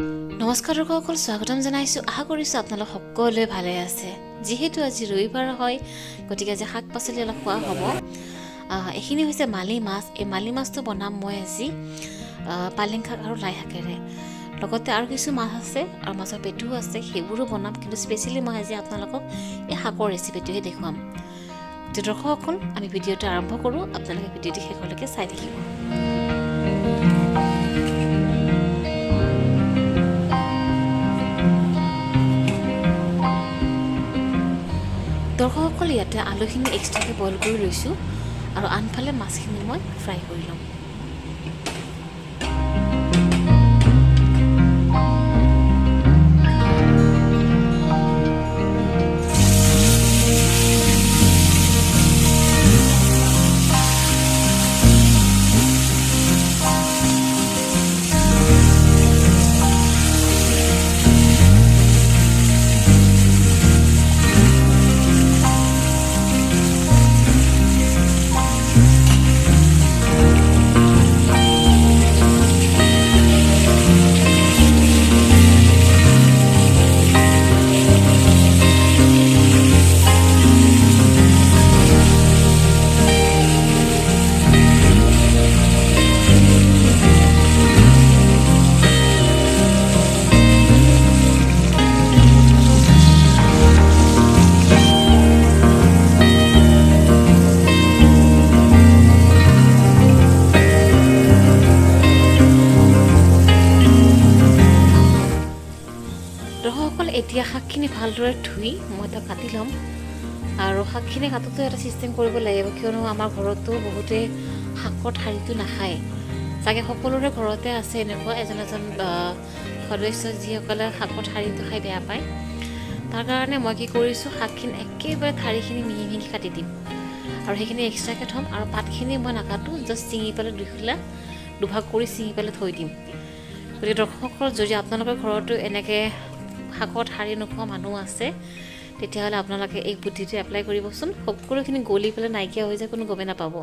নমস্কাৰ দৰ্শকসকল, স্বাগতম জনাইছোঁ। আশা কৰিছোঁ আপোনালোক সকলোৱে ভালে আছে। যিহেতু আজি ৰবিবাৰ হয়, গতিকে আজি শাক পাচলি অলপ খোৱা হ'ব। এইখিনি হৈছে মালি মাছ। এই মালি মাছটো বনাম মই আজি পালেং শাক আৰু লাই শাকেৰে। লগতে আৰু কিছু মাছ আছে আৰু মাছৰ পেটুও আছে, সেইবোৰো বনাম। কিন্তু স্পেচিয়েলি মই আজি আপোনালোকক এই শাকৰ ৰেচিপিটোহে দেখুৱাম। দৰ্শকসকল, আমি ভিডিঅ'টো আৰম্ভ কৰোঁ। আপোনালোকে ভিডিঅ'টো শেষলৈকে চাই থাকিব। দৰ্শকসকল, ইয়াতে আলুখিনি এক্সট্ৰাকৈ বইল কৰি লৈছোঁ আৰু আনফালে মাছখিনি মই ফ্ৰাই কৰি ল'ম। দৰ্শকসকল, এতিয়া শাকখিনি ভালদৰে ধুই মই এটা কাটি ল'ম। আৰু শাকখিনি কাটোতে এটা ছিষ্টেম কৰিব লাগিব, কিয়নো আমাৰ ঘৰতো বহুতে শাকৰ ঠাৰিটো নাখায়। চাগে সকলোৰে ঘৰতে আছে এনেকুৱা এজন সদস্য যিসকলে শাকৰ ঠাৰিটো খাই বেয়া পায়। তাৰ কাৰণে মই কি কৰিছোঁ, শাকখিনি একেবাৰে ঠাৰিখিনি মিহি মিহি কাটি দিম আৰু সেইখিনি এক্সট্ৰাকৈ থ'ম। আৰু পাতখিনি মই নাকাটো, জাষ্ট ছিঙি পেলাই দুভাগ কৰি ছিঙি পেলাই থৈ দিম। গতিকে দৰ্শকসকল, যদি আপোনালোকৰ ঘৰতো এনেকৈ শাকত ঠাৰি নোখোৱা মানুহ আছে, তেতিয়াহ'লে আপোনালোকে এই বুদ্ধিটো এপ্লাই কৰিবচোন। সকলোখিনি গলি পেলাই নাইকিয়া হৈ যায়, কোনো গমেই নাপাব।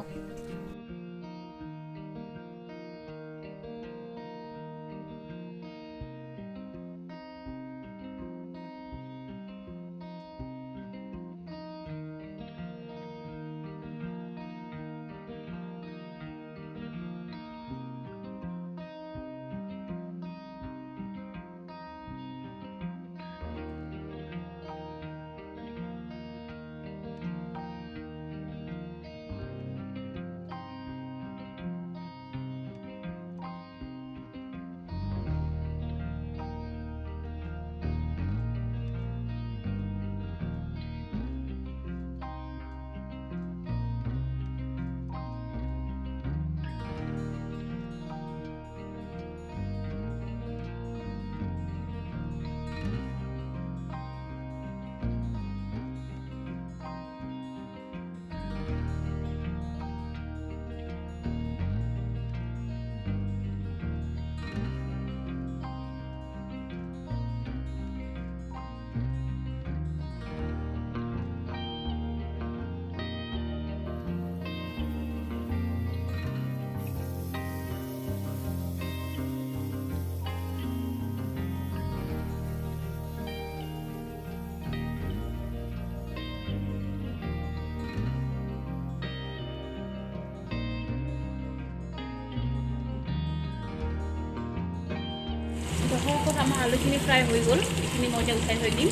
দৰ্শকসকল, আমাৰ আলুখিনি ফ্ৰাই হৈ গ'ল। এইখিনি মই এতিয়া উঠাই থৈ দিম।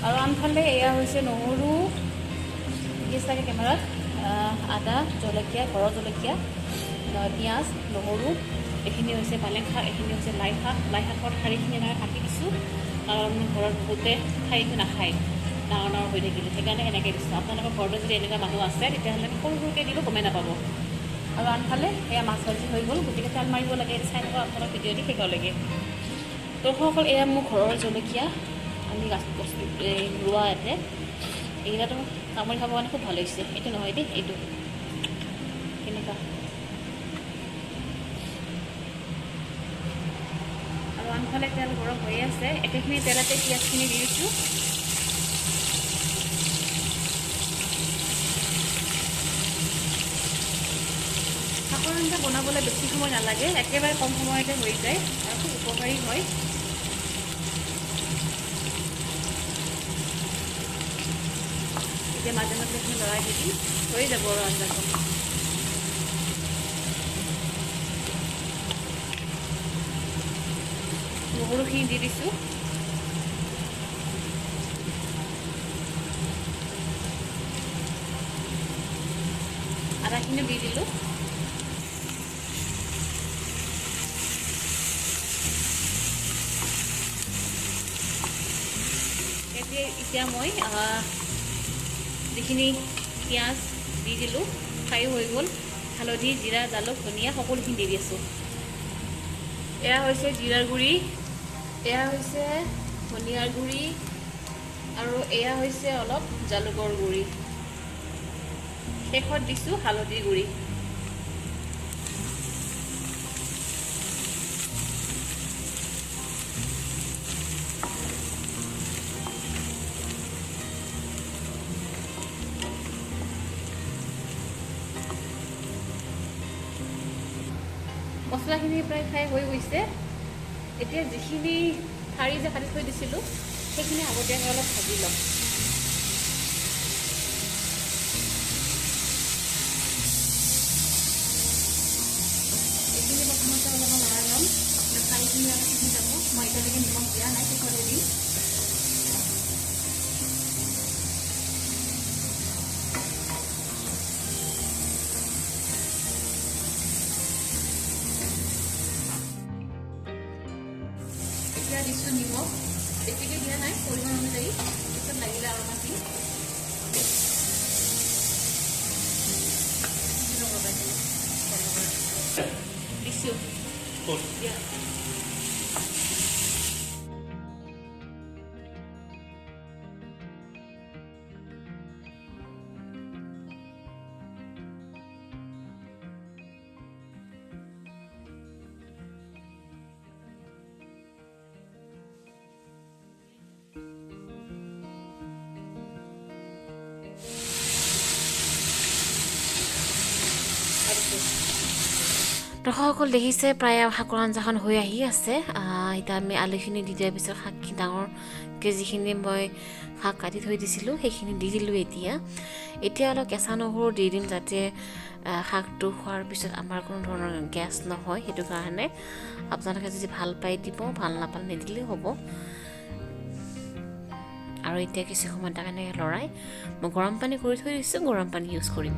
আৰু আনফালে এয়া হৈছে নহৰু, দি চাগে কেমেৰাত, আদা, জলকীয়া, ঘৰৰ জলকীয়া, পিঁয়াজ, নহৰু। এইখিনি হৈছে পালেং শাক, এইখিনি হৈছে লাই শাক। লাই শাকৰ ঠাৰিখিনি এনেকৈ কাটি দিছোঁ, কাৰণ ঘৰত বহুতে ঠাৰিটো নাখায় ডাঙৰ ডাঙৰ হৈ থাকিলে, সেইকাৰণে এনেকৈ দিছোঁ। আপোনালোকৰ ঘৰতো যদি এনেকুৱা মানুহ আছে, তেতিয়াহ'লে সৰু সৰুকৈ দিব, গমেই নাপাব। আৰু আনফালে এয়া মাছ ভাজি হৈ গ'ল। গতিকে তেল মাৰিব লাগে, চাই থাকক আপোনালোক ভিডিঅ'টো শেষলৈকে। দৰ্শকসকল, এয়া মোৰ ঘৰৰ জলকীয়া, আমি ৰোৱা ইয়াতে। এইকেইটাতো কামুৰি খাবৰ কাৰণে খুব ভাল হৈছে। এইটো নহয় দেই, এইটো কেনেকুৱা। আৰু আনফালে তেল গৰম হৈ আছে। একেখিনি তেলতে পিঁয়াজখিনি দি দিছোঁ। শাকৰ আঞ্জা বনাবলৈ বেছি সময় নালাগে, একেবাৰে কম সময়তে হৈ যায় আৰু খুব উপকাৰী হয়। এতিয়া মাজে মাজে আপুনি লৰাই দিবি, হৈ যাব আৰু আঞ্জাখন। নহৰুখিনি দি দিছোঁ। আদাখিনিও দি দিলোঁ। এতিয়া মই যিখিনি পিঁয়াজ দি দিলোঁ, ফ্ৰাইও হৈ গ'ল। হালধি, জিৰা, জালুক, ধনিয়া সকলোখিনি দি দিছোঁ। এয়া হৈছে জিৰাৰ গুড়ি, এয়া হৈছে ধনিয়াৰ গুড়ি, আৰু এয়া হৈছে অলপ জালুকৰ গুড়ি। শেষত দিছোঁ হালধিৰ গুড়ি। মছলাখিনি প্ৰায় ফ্ৰাই হৈ গৈছে। এতিয়া যিখিনি ঠাৰি যে কাটি থৈ দিছিলোঁ সেইখিনি আগতীয়াকৈ অলপ ভাজি ল'ম। এইখিনি প্ৰথমতে অলপমান লৰাই ল'ম, ঠাৰিখিনি অলপ সিজি যাব। মই এতিয়ালৈকে নিমখ দিয়া নাই, শেষতে দিম। এতিয়া দিছোঁ নিমখ, বেছিকৈ দিয়া নাই, পৰিমাণ অনুযায়ী। পিছত লাগিলে আৰু অলপমান দিম। দিছোঁ দিয়া। দৰ্শকসকল দেখিছে প্ৰায় শাকৰ আঞ্জাখন হৈ আহি আছে। এতিয়া আমি আলুখিনি দি দিয়াৰ পিছত শাকখিনি ডাঙৰকৈ যিখিনি মই শাক কাটি থৈ দিছিলোঁ সেইখিনি দি দিলোঁ। এতিয়া অলপ কেঁচা নহৰু দি দিম, যাতে শাকটো খোৱাৰ পিছত আমাৰ কোনো ধৰণৰ গেছ নহয়। সেইটো কাৰণে আপোনালোকে যদি ভাল পাই দিব, ভাল নাপালে নিদিলেও হ'ব। আৰু এতিয়া কিছু সময় তাৰ কাৰণে লৰাই মই গৰম পানী কৰি থৈ দিছোঁ, গৰম পানী ইউজ কৰিম।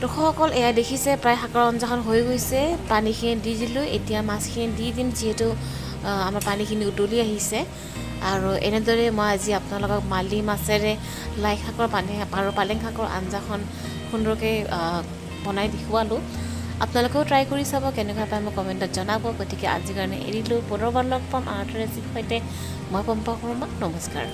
দৰ্শকসকল এয়া দেখিছে প্ৰায় শাকৰ আঞ্জাখন হৈ গৈছে। পানীখিনি দি দিলোঁ, এতিয়া মাছখিনি দি দিম, যিহেতু আমাৰ পানীখিনি উতলি আহিছে। আৰু এনেদৰে মই আজি আপোনালোকক মালি মাছেৰে লাই শাকৰ আৰু পালেং শাকৰ আঞ্জাখন সুন্দৰকৈ বনাই দেখুৱালোঁ। আপোনালোকেও ট্ৰাই কৰি চাব, কেনেকুৱা পায় মোক কমেণ্টত জনাব। গতিকে আজিৰ কাৰণে এৰিলোঁ, পুনৰবাৰ লগ পাম আন এটা ৰেচিপিৰ সৈতে। মই পম্পা শৰ্মা, নমস্কাৰ।